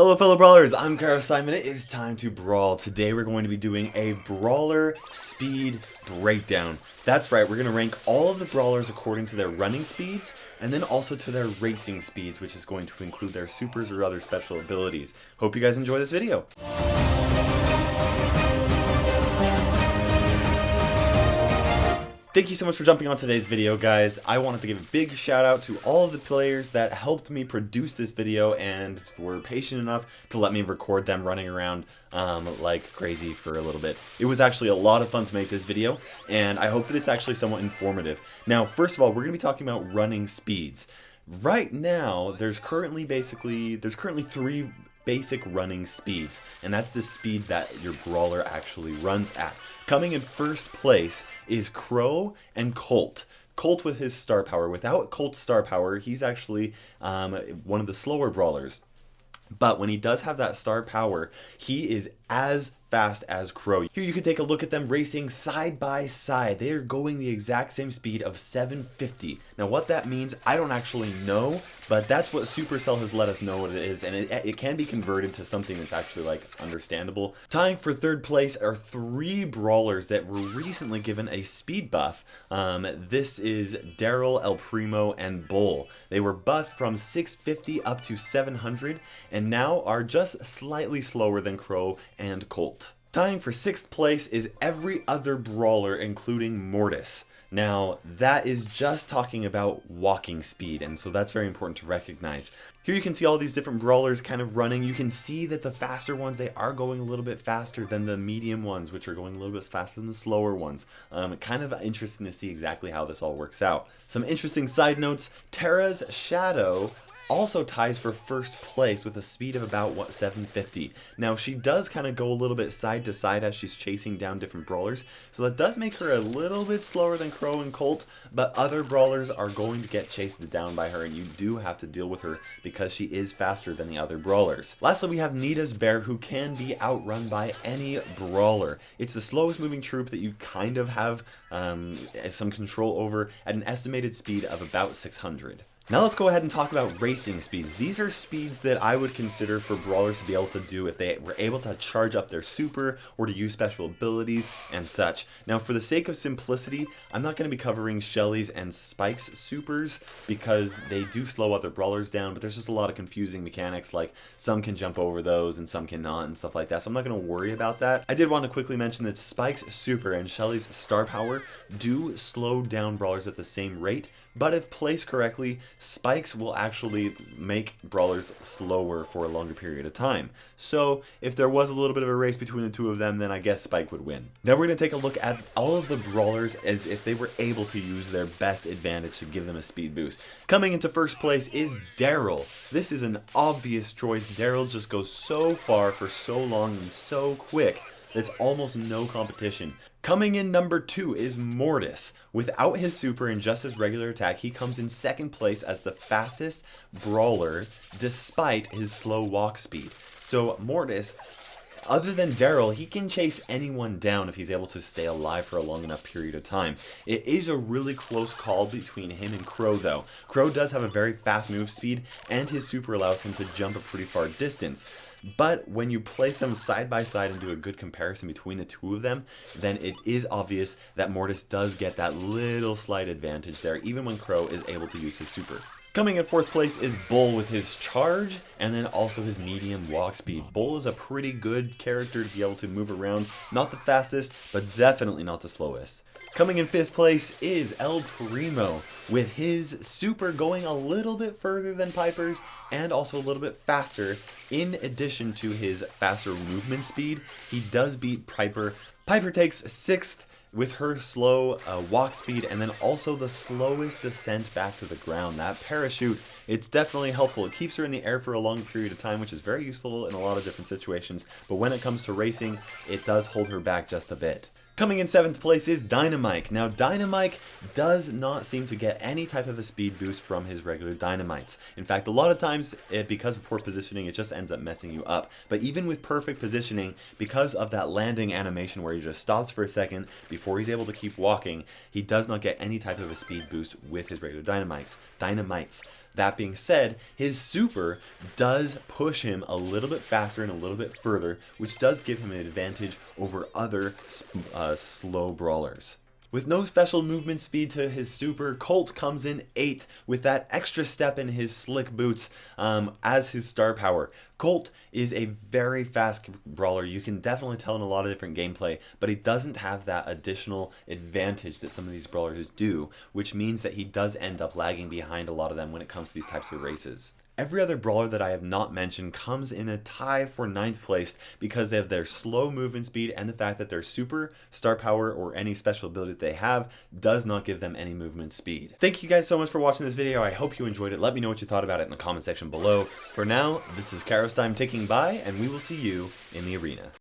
Hello fellow brawlers, I'm KairosTime and it is time to brawl. Today we're going to be doing a Brawler Speed Breakdown. That's right, we're going to rank all of the brawlers according to their running speeds and then also to their racing speeds, which is going to include their supers or other special abilities. Hope you guys enjoy this video. Thank you so much for jumping on today's video, guys. I wanted to give a big shout out to all of the players that helped me produce this video and were patient enough to let me record them running around like crazy for a little bit. It was actually a lot of fun to make this video, and I hope that it's actually somewhat informative. Now, first of all, we're going to be talking about running speeds. Right now, there's currently three basic running speeds, and that's the speed that your brawler actually runs at. Coming in first place is Crow and Colt. Colt with his star power. Without Colt's star power, he's actually one of the slower brawlers. But when he does have that star power, he is as fast as Crow. Here you can take a look at them racing side by side. They are going the exact same speed of 750. Now what that means, I don't actually know, but that's what Supercell has let us know what it is, and it can be converted to something that's actually like understandable. Tying for third place are three brawlers that were recently given a speed buff. This is Darryl, Primo, and Bull. They were buffed from 650 up to 700 and now are just slightly slower than Crow and Colt. Tying for sixth place is every other brawler, including Mortis. Now, that is just talking about walking speed, and so that's very important to recognize. Here you can see all these different brawlers kind of running. You can see that the faster ones, they are going a little bit faster than the medium ones, which are going a little bit faster than the slower ones. Kind of interesting to see exactly how this all works out. Some interesting side notes, Tara's Shadow also ties for first place with a speed of about 750. Now she does kind of go a little bit side to side as she's chasing down different brawlers, so that does make her a little bit slower than Crow and Colt, but other brawlers are going to get chased down by her and you do have to deal with her because she is faster than the other brawlers. Lastly, we have Nita's Bear, who can be outrun by any brawler. It's the slowest moving troop that you kind of have some control over at an estimated speed of about 600. Now let's go ahead and talk about racing speeds. These are speeds that I would consider for brawlers to be able to do if they were able to charge up their super or to use special abilities and such. Now for the sake of simplicity, I'm not going to be covering Shelly's and Spike's supers because they do slow other brawlers down, but there's just a lot of confusing mechanics, like some can jump over those and some cannot and stuff like that, so I'm not going to worry about that. I did want to quickly mention that Spike's super and Shelly's star power do slow down brawlers at the same rate, but if placed correctly, spikes will actually make brawlers slower for a longer period of time. So if there was a little bit of a race between the two of them, then I guess Spike would win. Now we're going to take a look at all of the brawlers as if they were able to use their best advantage to give them a speed boost. Coming into first place is Darryl. This is an obvious choice. Darryl just goes so far for so long and so quick. It's almost no competition. Coming in number 2 is Mortis. Without his super and just his regular attack, he comes in second place as the fastest brawler despite his slow walk speed. So Mortis, other than Darryl, he can chase anyone down if he's able to stay alive for a long enough period of time. It is a really close call between him and Crow though. Crow does have a very fast move speed and his super allows him to jump a pretty far distance. But when you place them side by side and do a good comparison between the two of them, then it is obvious that Mortis does get that little slight advantage there, even when Crow is able to use his super. Coming in fourth place is Bull with his charge and then also his medium walk speed. Bull is a pretty good character to be able to move around. Not the fastest, but definitely not the slowest. Coming in fifth place is Primo with his super going a little bit further than Piper's and also a little bit faster. In addition to his faster movement speed, he does beat Piper. Piper takes sixth with her slow walk speed and then also the slowest descent back to the ground. That parachute, it's definitely helpful. It keeps her in the air for a long period of time, which is very useful in a lot of different situations, but when it comes to racing, it does hold her back just a bit. Coming in seventh place is Dynamite. Now Dynamite does not seem to get any type of a speed boost from his regular Dynamites. In fact, a lot of times, because of poor positioning, it just ends up messing you up. But even with perfect positioning, because of that landing animation where he just stops for a second before he's able to keep walking, he does not get any type of a speed boost with his regular Dynamites. That being said, his super does push him a little bit faster and a little bit further, which does give him an advantage over other slow brawlers. With no special movement speed to his super, Colt comes in 8th with that extra step in his slick boots as his star power. Colt is a very fast brawler. You can definitely tell in a lot of different gameplay, but he doesn't have that additional advantage that some of these brawlers do, which means that he does end up lagging behind a lot of them when it comes to these types of races. Every other brawler that I have not mentioned comes in a tie for 9th place because they have their slow movement speed and the fact that their super, star power, or any special ability that they have does not give them any movement speed. Thank you guys so much for watching this video. I hope you enjoyed it. Let me know what you thought about it in the comment section below. For now, this is KairosTime ticking by, and we will see you in the arena.